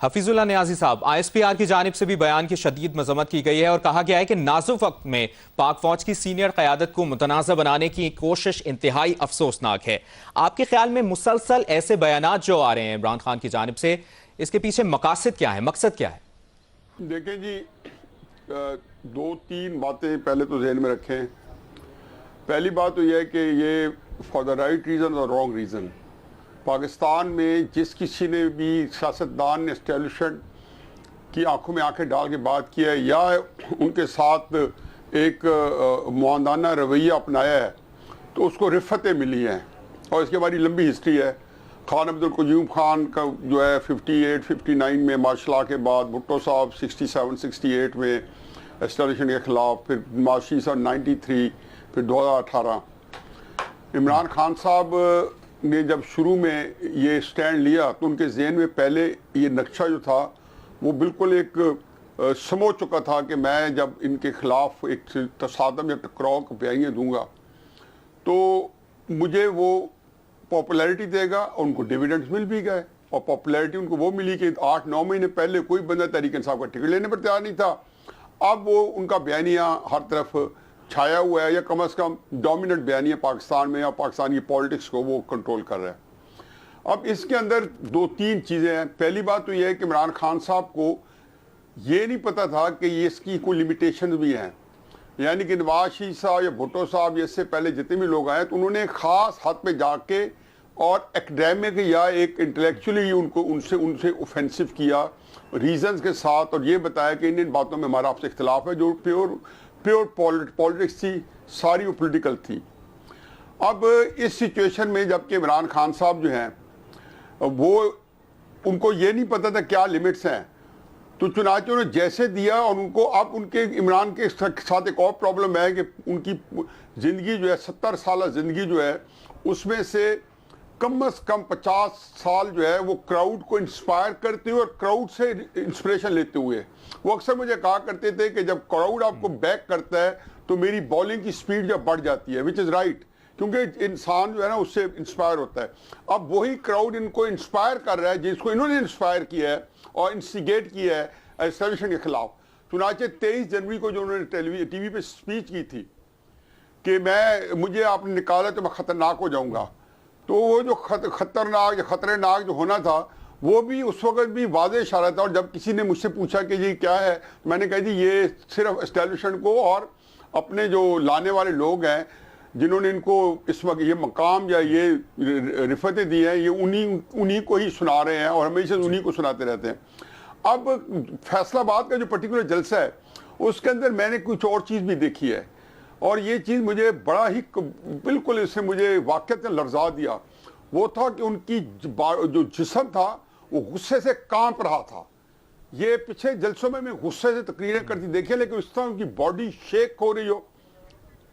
حفیظ اللہ نیازی صاحب، I S P R کی جانب سے بھی بیان کی شدید مذمت کی گئی ہے اور کہا گیا ہے کہ نازک وقت میں پاک فوج کی سینئر قیادت کو متنازع بنانے کی کوشش انتہائی افسوسناک ہے۔ آپ کے خیال میں مسلسل ایسے بیانات جو آ رہے ہیں عمران خان کی جانب سے، اس کے پیچھے مقاصد کیا ہے، مقصد کیا ہے؟ دیکھیں جی، دو تین باتیں پہلے تو ذہن میں رکھیں۔ پہلی بات تو یہ ہے کہ یہ فار دا رائٹ ریزن اور رانگ ریزن، پاکستان میں جس کسی نے بھی سیاستدان نے اسٹیبلشمنٹ کی آنکھوں میں آنکھیں ڈال کے بات کیا ہے یا ان کے ساتھ ایک معاندانہ رویہ اپنایا ہے تو اس کو رفتیں ملی ہیں، اور اس کی ہماری لمبی ہسٹری ہے۔ خان عبد القیوم خان کا جو ہے 58 59 میں مارشل لا کے بعد، بھٹو صاحب 67 68 میں اسٹیبلشمنٹ کے خلاف، پھر معاشی صاحب 93، پھر 2018۔ عمران خان صاحب نے جب شروع میں یہ سٹینڈ لیا تو ان کے ذہن میں پہلے یہ نقشہ جو تھا وہ بالکل ایک سمجھ چکا تھا کہ میں جب ان کے خلاف ایک تصادم یا ٹکراؤ کو بیانیاں دوں گا تو مجھے وہ پاپولیرٹی دے گا، اور ان کو ڈیویڈنڈز مل بھی گئے، اور پاپولیرٹی ان کو وہ ملی کہ 8-9 مہینے پہلے کوئی بندہ تحریک انصاف کا ٹکٹ لینے پر تیار نہیں تھا۔ اب وہ ان کا بیانیہ ہر طرف چھایا ہوا ہے، یا کم از کم ڈومیننٹ بیانیہ پاکستان میں، یا پاکستان کی پالیٹکس کو وہ کنٹرول کر رہا ہے۔ اب اس کے اندر دو تین چیزیں ہیں۔ پہلی بات تو یہ ہے کہ عمران خان صاحب کو یہ نہیں پتا تھا کہ یہ اس کی کوئی لمیٹیشنز بھی ہیں، یعنی کہ نواز شریف صاحب یا بھٹو صاحب یا اس سے پہلے جتنے بھی لوگ آئے تو انہوں نے خاص حد پہ جا کے اور ایکڈیمک یا ایک انٹلیکچولی ان سے اوفینسو کیا ریزنز کے ساتھ، اور یہ بتایا کہ ان باتوں میں ہمارا آپ سے اختلاف ہے، جو پیور پالیٹکس تھی، ساری وہ پولیٹیکل تھی۔ اب اس سچویشن میں جب کہ عمران خان صاحب جو ہیں وہ ان کو یہ نہیں پتا تھا کیا لمٹس ہیں، تو چنانچہ انہوں نے جیسے دیا، اور ان کو اب ان کے عمران کے ساتھ ایک اور پرابلم ہے کہ ان کی زندگی جو ہے 70 سالہ زندگی جو ہے اس میں سے کم از کم 50 سال جو ہے وہ کراؤڈ کو انسپائر کرتے ہوئے اور کراؤڈ سے انسپریشن لیتے ہوئے۔ وہ اکثر مجھے کہا کرتے تھے کہ جب کراؤڈ آپ کو بیک کرتا ہے تو میری بالنگ کی سپیڈ جو بڑھ جاتی ہے، وچ از رائٹ، کیونکہ انسان جو ہے نا اس سے انسپائر ہوتا ہے۔ اب وہی کراؤڈ ان کو انسپائر کر رہا ہے جس کو انہوں نے انسپائر کیا ہے اور انسٹیگیٹ کیا ہے اسٹیبلشمنٹ کے خلاف۔ چنانچہ 23 جنوری کو جو انہوں نے ٹی وی پہ اسپیچ کی تھی کہ مجھے آپ نے نکالا تو میں خطرناک ہو جاؤں گا، تو وہ جو خطرناک یا خطرناک جو ہونا تھا وہ بھی اس وقت بھی واضح اشارہ تھا۔ اور جب کسی نے مجھ سے پوچھا کہ یہ کیا ہے، تو میں نے کہا جی یہ صرف اسٹیبلشمنٹ کو اور اپنے جو لانے والے لوگ ہیں جنہوں نے ان کو اس وقت یہ مقام یا یہ رفتیں دی ہیں، یہ انہی کو ہی سنا رہے ہیں، اور ہمیشہ انہی کو سناتے رہتے ہیں۔ اب فیصل آباد کا جو پرٹیکولر جلسہ ہے اس کے اندر میں نے کچھ اور چیز بھی دیکھی ہے، اور یہ چیز مجھے بڑا ہی بالکل اس سے مجھے واقعتاً لرزا دیا۔ وہ تھا کہ ان کی جو جسم تھا وہ غصے سے کانپ رہا تھا۔ یہ پچھلے جلسوں میں غصے سے تقریریں کرتی دیکھیں، لیکن اس طرح ان کی باڈی شیک ہو رہی ہو،